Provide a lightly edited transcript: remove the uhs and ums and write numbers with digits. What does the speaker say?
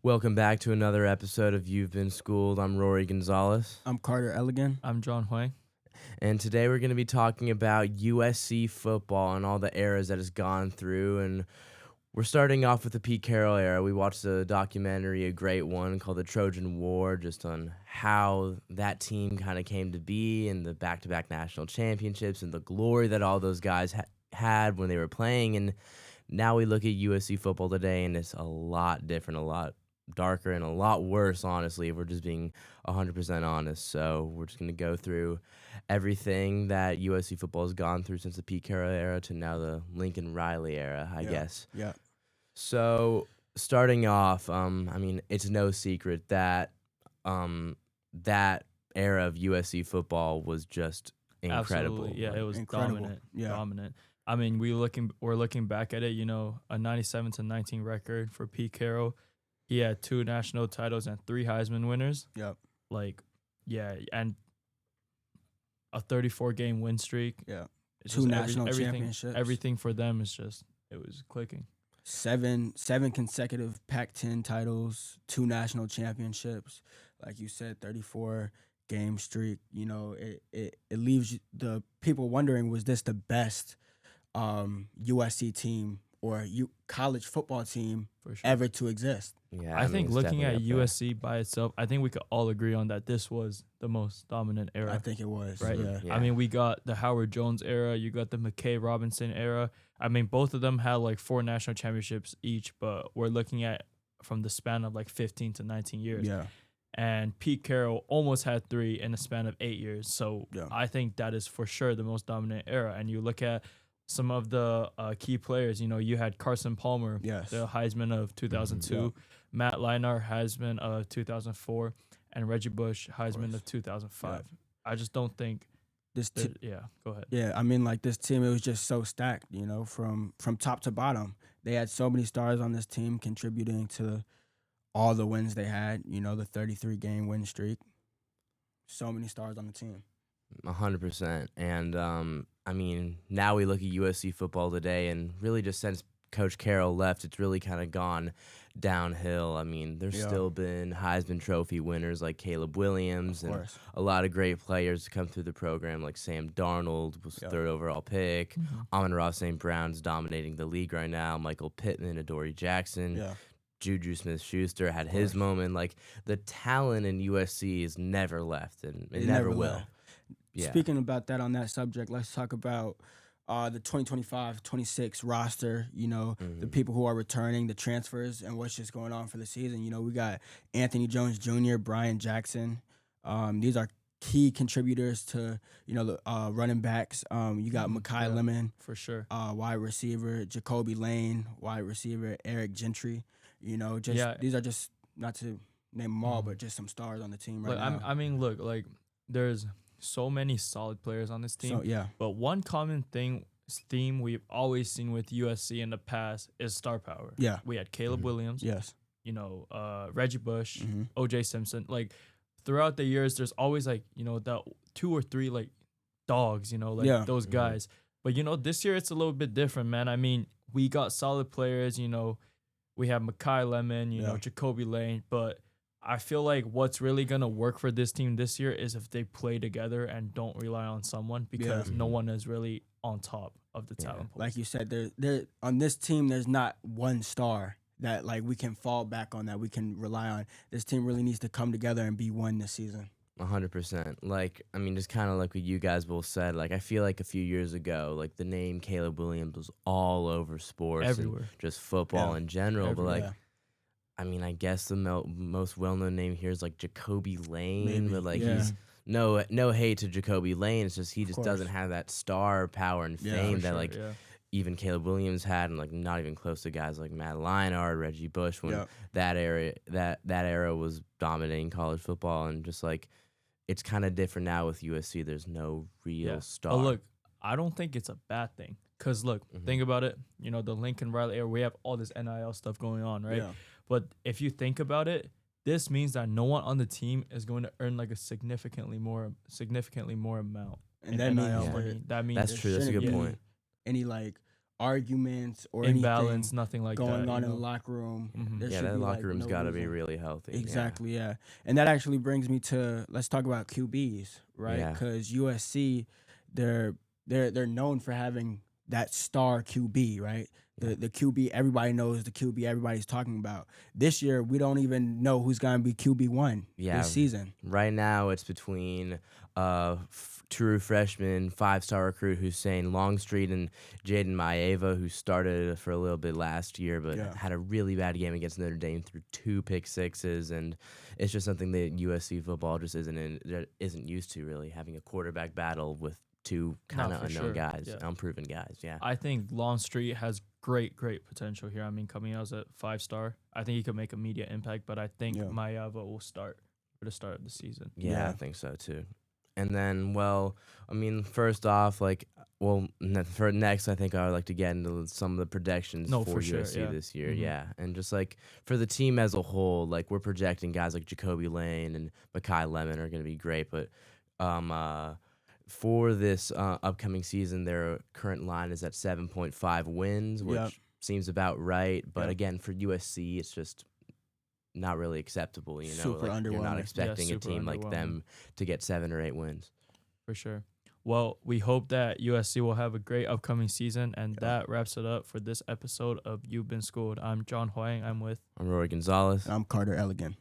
Welcome back to another episode of You've Been Schooled. I'm Rory Gonzalez. I'm Carter Elligan. I'm John Huang. And today we're going to be talking about USC football and all the eras that it's gone through. And we're starting off with the Pete Carroll era. We watched a documentary, a great one, called the Trojan War, just on how that team kind of came to be and the back-to-back national championships and the glory that all those guys had when they were playing. And now we look at USC football today, and it's a lot different, a lot darker, and a lot worse, honestly, if we're just being 100% honest. So we're just going to go through everything that USC football has gone through since the Pete Carroll era to now the Lincoln Riley era, I guess. Yeah. So starting off, it's no secret that that era of USC football was just incredible. Absolutely. Yeah, it was Incredible. dominant. I mean, we're looking back at it, a 97-19 record for Pete Carroll. He had 2 national titles and 3 Heisman winners. Yep. And a 34-game win streak. Yeah. It's 2 just national championships. Everything for them is just, it was clicking. 7 consecutive Pac-10 titles, 2 national championships. Like you said, 34-game streak. It leaves the people wondering, was this the best USC team or college football team For sure. ever to exist? Yeah, I think it's looking at definitely up there. USC by itself, I think we could all agree on that this was the most dominant era. I think it was. Right. Yeah. Yeah. I mean, we got the Howard Jones era. You got the McKay Robinson era. I mean, both of them had like 4 national championships each, but we're looking at from the span of like 15 to 19 years. Yeah. And Pete Carroll almost had 3 in the span of 8 years. So Yeah. I think that is for sure the most dominant era. And you look at some of the key players. You had Carson Palmer, Yes. the Heisman of 2002, Yeah. Matt Leinart, Heisman of 2004, and Reggie Bush, Heisman of 2005. I just don't think This yeah, go ahead. Yeah, I mean, like, this team, it was just so stacked, from top to bottom. They had so many stars on this team contributing to all the wins they had, the 33-game win streak. So many stars on the team. 100%. And, now we look at USC football today, and really just since Coach Carroll left, it's really kind of gone downhill. I mean, there's still been Heisman Trophy winners like Caleb Williams and a lot of great players come through the program, like Sam Darnold was 3rd overall pick. Amon-Ra St. Brown's dominating the league right now. Michael Pittman, Adoree Jackson. Yeah. Juju Smith-Schuster had his moment. Like, the talent in USC is never left, and it never will. Yeah. Speaking about that on that subject, let's talk about the 2025-26 roster, the people who are returning, the transfers, and what's just going on for the season. We got Anthony Jones Jr., Brian Jackson. These are key contributors to, the running backs. You got Mekhi Lemon. For sure. Wide receiver, Jacoby Lane, wide receiver, Eric Gentry. These are just, not to name them all, but just some stars on the team right now. Look, there's so many solid players on this team. So, yeah. But one common theme we've always seen with USC in the past is star power. Yeah. We had Caleb Williams. Yes. Reggie Bush, O.J. Simpson. Like, throughout the years, there's always, that 2 or 3, dogs, those guys. But, this year it's a little bit different, man. I mean, we got solid players, we have Mekhi Lemon, Jacoby Lane. But I feel like what's really going to work for this team this year is if they play together and don't rely on someone, because no one is really on top of the talent pool. Like you said, there on this team, there's not one star that we can fall back on, that we can rely on. This team really needs to come together and be one this season. 100%. Just kind of like what you guys both said. I feel like a few years ago, the name Caleb Williams was all over sports. Everywhere. And just football in general. Everywhere. But, I guess the most well-known name here is, Jacoby Lane. Maybe. But, he's no hate to Jacoby Lane. It's just he just course. doesn't have that star power and fame For that, sure, even Caleb Williams had, and not even close to guys like Matt Leinart, Reggie Bush, when that era was dominating college football. And just it's kind of different now with USC. There's no real star. But look, I don't think it's a bad thing. Because, look, think about it. The Lincoln Riley era, we have all this NIL stuff going on, right? Yeah. But if you think about it, this means that no one on the team is going to earn a significantly more amount. And in that NIL means money. That means That's true. That's a good point. Any arguments or imbalance, anything nothing like going that, on in the locker room. There Yeah, should that be, locker room's no got to be reason. really healthy. Exactly, yeah. And that actually brings me to, let's talk about QBs, right? Yeah. Because USC, they're known for having that star QB, right? The QB everybody knows, the QB everybody's talking about. This year, we don't even know who's going to be QB1 this season. Right now, it's between true freshman 5-star recruit Hussein Longstreet and Jaden Maeva, who started for a little bit last year, but had a really bad game against Notre Dame through 2 pick-sixes, and it's just something that USC football just isn't used to, really, having a quarterback battle with 2 kind of unknown guys, unproven guys. Yeah, I think Longstreet has great potential here. I mean, coming out as a 5-star, I think he could make immediate impact, but I think Maeva will start for the start of the season. Yeah, I think so too. And then, well, I mean, first off, for next, I think I would like to get into some of the predictions for USC this year. Yeah, and just for the team as a whole, we're projecting guys like Jacoby Lane and Mekhi Lemon are going to be great, but for this upcoming season, their current line is at 7.5 wins, which seems about right. But again, for USC, it's just not really acceptable. Super underwhelming. You're not expecting a team like them to get 7 or 8 wins. For sure. Well, we hope that USC will have a great upcoming season, and that wraps it up for this episode of You've Been Schooled. I'm John Huang. I'm Rory Gonzalez. I'm Carter Elligan.